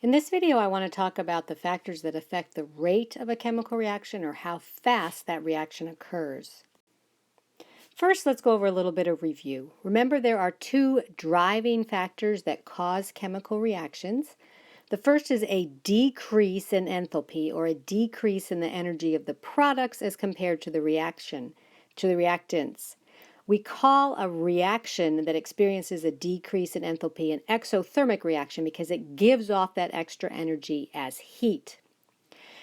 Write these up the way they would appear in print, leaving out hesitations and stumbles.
In this video, I want to talk about the factors that affect the rate of a chemical reaction or how fast that reaction occurs. First, let's go over a little bit of review. Remember, there are two driving factors that cause chemical reactions. The first is a decrease in enthalpy or a decrease in the energy of the products as compared to the reactants. We call a reaction that experiences a decrease in enthalpy an exothermic reaction because it gives off that extra energy as heat.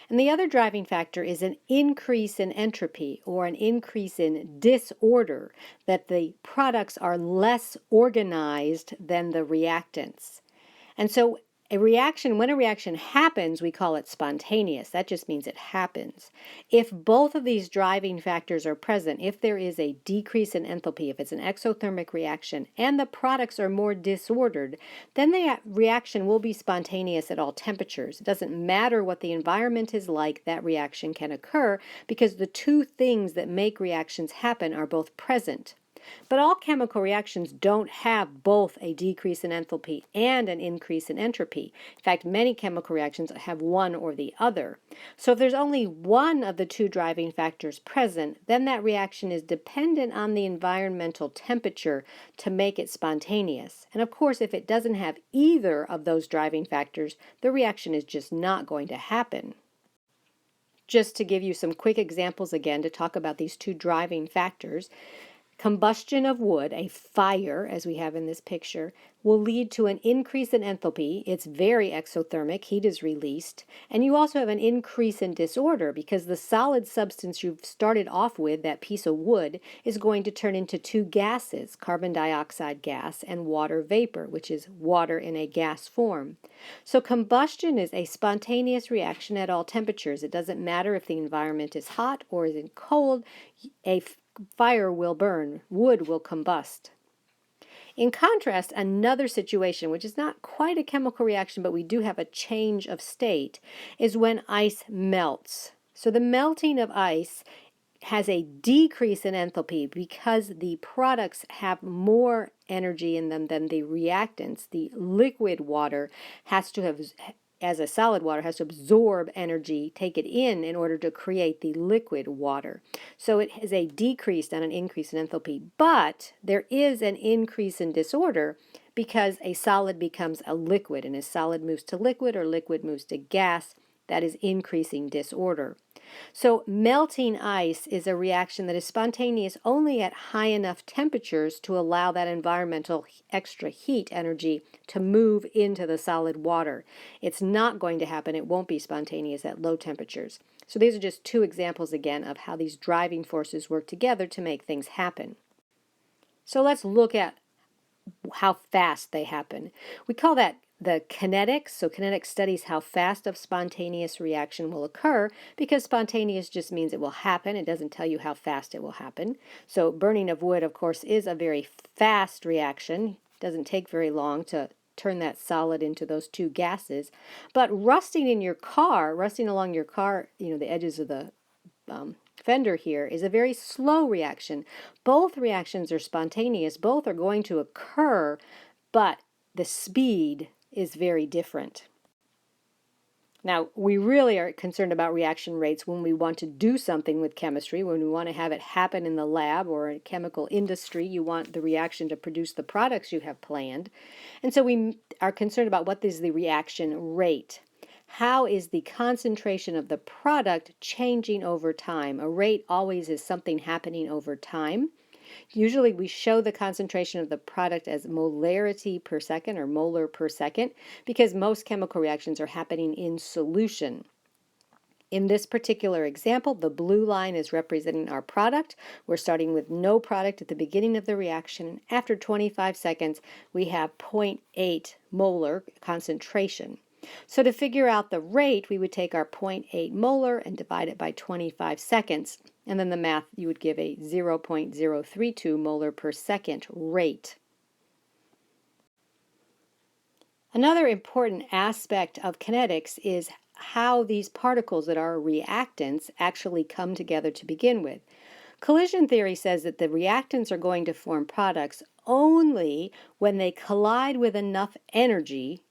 And the other driving factor is an increase in entropy or an increase in disorder, that the products are less organized than the reactants. And so when a reaction happens, we call it spontaneous. That just means it happens. If both of these driving factors are present, if there is a decrease in enthalpy, if it's an exothermic reaction, and the products are more disordered, then the reaction will be spontaneous at all temperatures. It doesn't matter what the environment is like, that reaction can occur because the two things that make reactions happen are both present. But all chemical reactions don't have both a decrease in enthalpy and an increase in entropy. In fact, many chemical reactions have one or the other. So if there's only one of the two driving factors present, then that reaction is dependent on the environmental temperature to make it spontaneous. And of course, if it doesn't have either of those driving factors, the reaction is just not going to happen. Just to give you some quick examples again to talk about these two driving factors, combustion of wood, a fire, as we have in this picture, will lead to an increase in enthalpy. It's very exothermic, heat is released, and you also have an increase in disorder because the solid substance you've started off with, that piece of wood, is going to turn into two gases, carbon dioxide gas and water vapor, which is water in a gas form. So combustion is a spontaneous reaction at all temperatures. It doesn't matter if the environment is hot or is it cold, a fire will burn, wood will combust. In contrast, another situation, which is not quite a chemical reaction, but we do have a change of state, is when ice melts. So the melting of ice has a decrease in enthalpy because the products have more energy in them than the reactants. The liquid water has to have, as a solid water, has to absorb energy, take it in order to create the liquid water. So it has a decrease and an increase in enthalpy, but there is an increase in disorder because a solid becomes a liquid, and as solid moves to liquid or liquid moves to gas, that is increasing disorder. So melting ice is a reaction that is spontaneous only at high enough temperatures to allow that environmental extra heat energy to move into the solid water. It's not going to happen, it won't be spontaneous at low temperatures. So these are just two examples again of how these driving forces work together to make things happen. So let's look at how fast they happen. We call that the kinetics. So kinetics studies how fast a spontaneous reaction will occur because spontaneous just means it will happen. It doesn't tell you how fast it will happen. So burning of wood, of course, is a very fast reaction. It doesn't take very long to turn that solid into those two gases. But rusting in your car, rusting along your car, the edges of the fender here, is a very slow reaction. Both reactions are spontaneous. Both are going to occur, but the speed is very different. Now, we really are concerned about reaction rates when we want to do something with chemistry, when we want to have it happen in the lab or in chemical industry. You want the reaction to produce the products you have planned. And so we are concerned about what is the reaction rate. How is the concentration of the product changing over time? A rate always is something happening over time. Usually we show the concentration of the product as molarity per second or molar per second because most chemical reactions are happening in solution. In this particular example, the blue line is representing our product. We're starting with no product at the beginning of the reaction. After 25 seconds, we have 0.8 molar concentration. So to figure out the rate, we would take our 0.8 molar and divide it by 25 seconds. And then the math, you would give a 0.032 molar per second rate. Another important aspect of kinetics is how these particles that are reactants actually come together to begin with. Collision theory says that the reactants are going to form products only when they collide with enough energy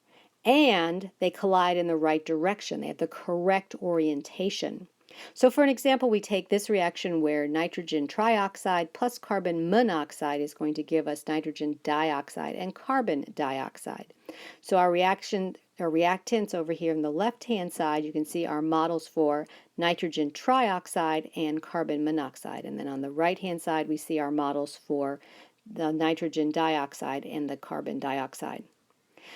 and they collide in the right direction. They have the correct orientation. So for an example, we take this reaction where nitrogen trioxide plus carbon monoxide is going to give us nitrogen dioxide and carbon dioxide. So our reactants over here on the left-hand side, you can see our models for nitrogen trioxide and carbon monoxide. And then on the right-hand side, we see our models for the nitrogen dioxide and the carbon dioxide.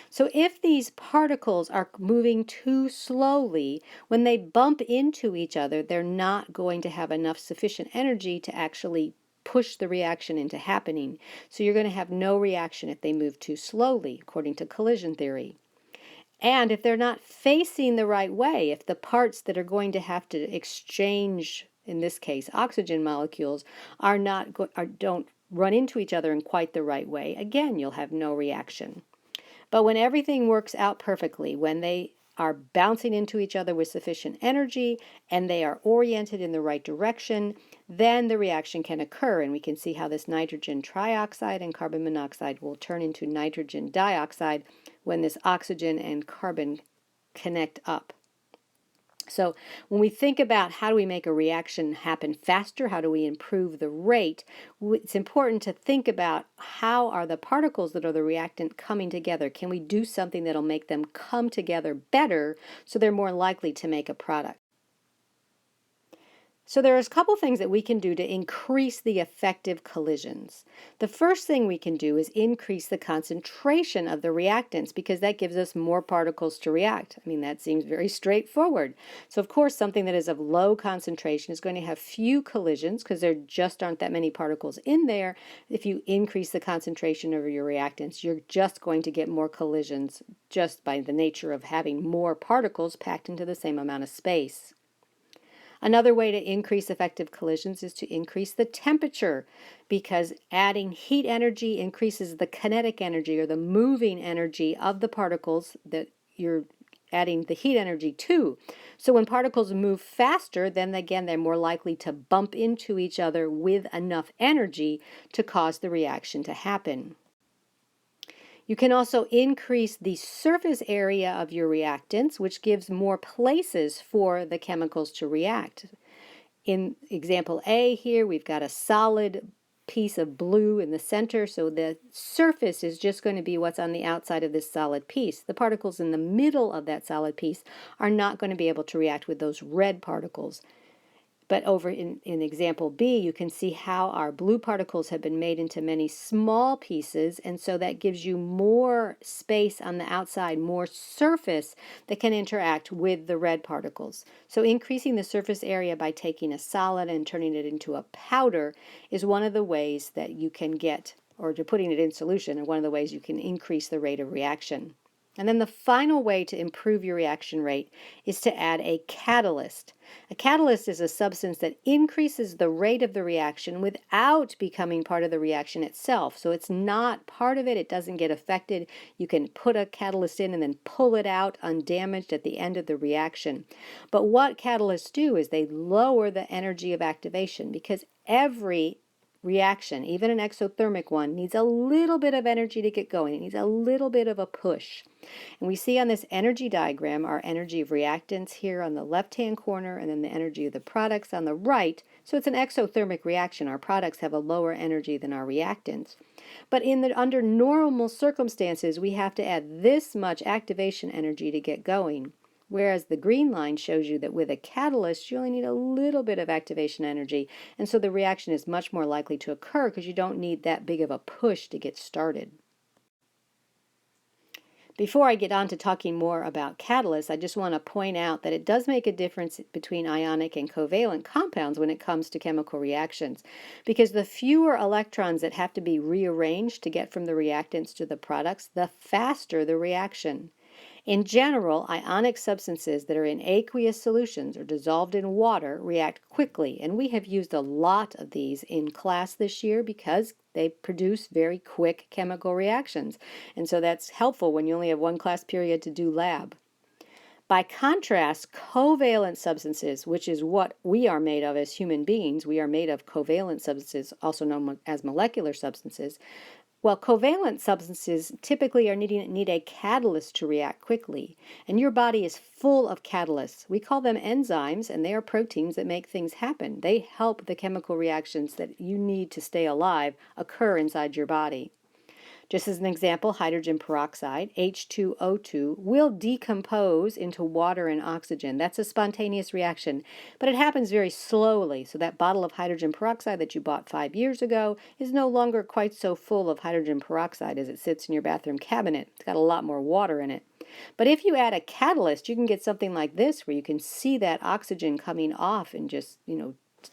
So if these particles are moving too slowly, when they bump into each other, they're not going to have enough sufficient energy to actually push the reaction into happening. So you're going to have no reaction if they move too slowly, according to collision theory. And if they're not facing the right way, if the parts that are going to have to exchange, in this case, oxygen molecules, don't run into each other in quite the right way, again, you'll have no reaction. But when everything works out perfectly, when they are bouncing into each other with sufficient energy and they are oriented in the right direction, then the reaction can occur. And we can see how this nitrogen trioxide and carbon monoxide will turn into nitrogen dioxide when this oxygen and carbon connect up. So when we think about how do we make a reaction happen faster, how do we improve the rate, it's important to think about how are the particles that are the reactant coming together. Can we do something that'll make them come together better so they're more likely to make a product? So there's a couple things that we can do to increase the effective collisions. The first thing we can do is increase the concentration of the reactants because that gives us more particles to react. I mean, that seems very straightforward. So of course, something that is of low concentration is going to have few collisions because there just aren't that many particles in there. If you increase the concentration of your reactants, you're just going to get more collisions just by the nature of having more particles packed into the same amount of space. Another way to increase effective collisions is to increase the temperature because adding heat energy increases the kinetic energy or the moving energy of the particles that you're adding the heat energy to. So when particles move faster, then again, they're more likely to bump into each other with enough energy to cause the reaction to happen. You can also increase the surface area of your reactants, which gives more places for the chemicals to react. In example A here, we've got a solid piece of blue in the center, so the surface is just going to be what's on the outside of this solid piece. The particles in the middle of that solid piece are not going to be able to react with those red particles. But over in example B, you can see how our blue particles have been made into many small pieces, and so that gives you more space on the outside, more surface that can interact with the red particles. So increasing the surface area by taking a solid and turning it into a powder is one of the ways that you can get, or to putting it in solution, and one of the ways you can increase the rate of reaction. And then the final way to improve your reaction rate is to add a catalyst. A catalyst is a substance that increases the rate of the reaction without becoming part of the reaction itself. So it's not part of it, it doesn't get affected. You can put a catalyst in and then pull it out undamaged at the end of the reaction. But what catalysts do is they lower the energy of activation because every reaction, even an exothermic one, needs a little bit of energy to get going. It needs a little bit of a push. And we see on this energy diagram our energy of reactants here on the left-hand corner and then the energy of the products on the right. So it's an exothermic reaction. Our products have a lower energy than our reactants. But under normal circumstances, we have to add this much activation energy to get going. Whereas the green line shows you that with a catalyst, you only need a little bit of activation energy, and so the reaction is much more likely to occur because you don't need that big of a push to get started. Before I get on to talking more about catalysts, I just want to point out that it does make a difference between ionic and covalent compounds when it comes to chemical reactions, because the fewer electrons that have to be rearranged to get from the reactants to the products, the faster the reaction. In general, ionic substances that are in aqueous solutions or dissolved in water react quickly, and we have used a lot of these in class this year because they produce very quick chemical reactions, and so that's helpful when you only have one class period to do lab. By contrast, covalent substances, which is what we are made of as human beings, we are made of covalent substances, also known as molecular substances. Well, covalent substances typically need a catalyst to react quickly, and your body is full of catalysts. We call them enzymes, and they are proteins that make things happen. They help the chemical reactions that you need to stay alive occur inside your body. Just as an example, hydrogen peroxide, H2O2, will decompose into water and oxygen. That's a spontaneous reaction, but it happens very slowly. So that bottle of hydrogen peroxide that you bought 5 years ago is no longer quite so full of hydrogen peroxide as it sits in your bathroom cabinet. It's got a lot more water in it. But if you add a catalyst, you can get something like this where you can see that oxygen coming off in just,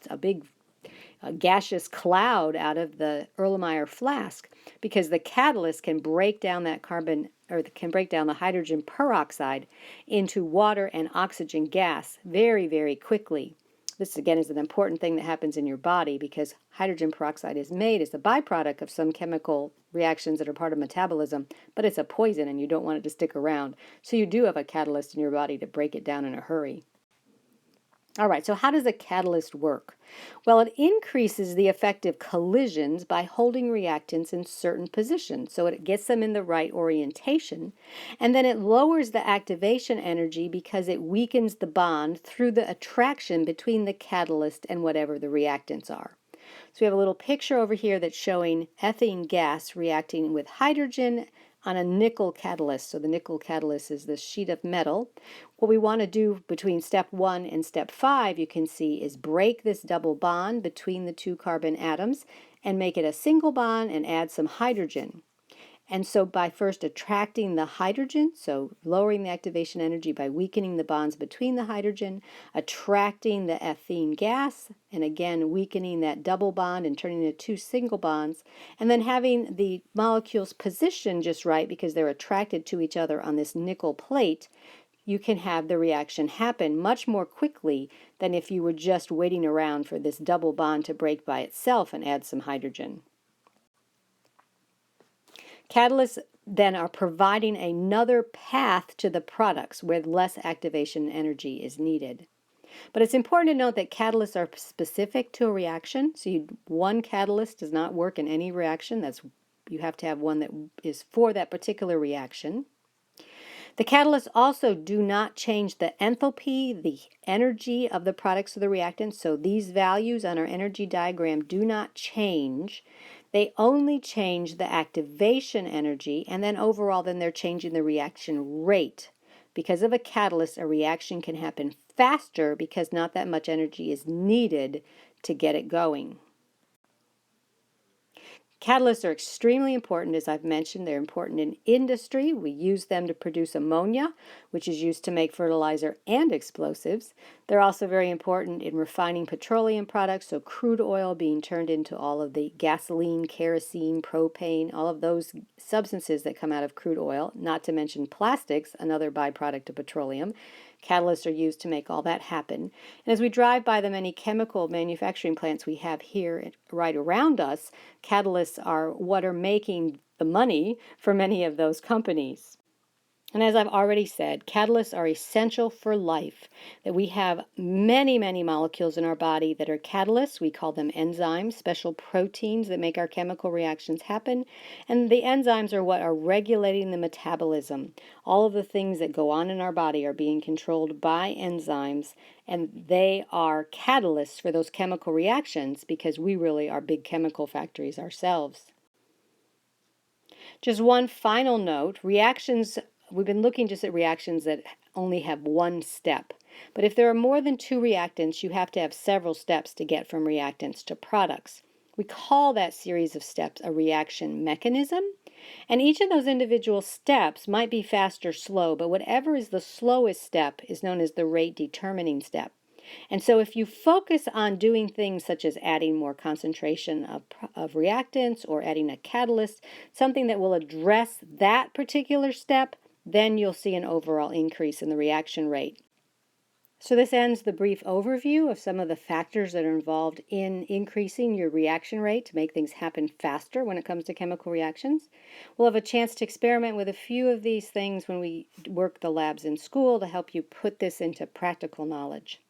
a big gaseous cloud out of the Erlenmeyer flask, because the catalyst can break down that carbon, or can break down the hydrogen peroxide into water and oxygen gas very, very quickly. This, again, is an important thing that happens in your body because hydrogen peroxide is made as a byproduct of some chemical reactions that are part of metabolism, but it's a poison and you don't want it to stick around. So you do have a catalyst in your body to break it down in a hurry. All right, so how does a catalyst work? Well, it increases the effective collisions by holding reactants in certain positions. So it gets them in the right orientation. And then it lowers the activation energy because it weakens the bond through the attraction between the catalyst and whatever the reactants are. So we have a little picture over here that's showing ethane gas reacting with hydrogen on a nickel catalyst. So the nickel catalyst is this sheet of metal. What we want to do between step 1 and step 5, you can see, is break this double bond between the two carbon atoms and make it a single bond and add some hydrogen. And so by first attracting the hydrogen, so lowering the activation energy by weakening the bonds between the hydrogen, attracting the ethene gas, and again weakening that double bond and turning it into two single bonds, and then having the molecules positioned just right because they're attracted to each other on this nickel plate, you can have the reaction happen much more quickly than if you were just waiting around for this double bond to break by itself and add some hydrogen. Catalysts then are providing another path to the products where less activation energy is needed. But it's important to note that catalysts are specific to a reaction. So one catalyst does not work in any reaction. You have to have one that is for that particular reaction. The catalysts also do not change the enthalpy, the energy of the products of the reactant. So these values on our energy diagram do not change. They only change the activation energy, and then overall then they're changing the reaction rate. Because of a catalyst, a reaction can happen faster because not that much energy is needed to get it going. Catalysts are extremely important, as I've mentioned. They're important in industry. We use them to produce ammonia, which is used to make fertilizer and explosives. They're also very important in refining petroleum products, so crude oil being turned into all of the gasoline, kerosene, propane, all of those substances that come out of crude oil, not to mention plastics, another byproduct of petroleum. Catalysts are used to make all that happen. And as we drive by the many chemical manufacturing plants we have here right around us, catalysts are what are making the money for many of those companies. And as I've already said, catalysts are essential for life, that we have many, many molecules in our body that are catalysts. We call them enzymes, special proteins that make our chemical reactions happen. And the enzymes are what are regulating the metabolism. All of the things that go on in our body are being controlled by enzymes, and they are catalysts for those chemical reactions because we really are big chemical factories ourselves. Just one final note, we've been looking just at reactions that only have one step. But if there are more than two reactants, you have to have several steps to get from reactants to products. We call that series of steps a reaction mechanism. And each of those individual steps might be fast or slow, but whatever is the slowest step is known as the rate determining step. And so if you focus on doing things such as adding more concentration of reactants or adding a catalyst, something that will address that particular step, then you'll see an overall increase in the reaction rate. So this ends the brief overview of some of the factors that are involved in increasing your reaction rate to make things happen faster when it comes to chemical reactions. We'll have a chance to experiment with a few of these things when we work the labs in school to help you put this into practical knowledge.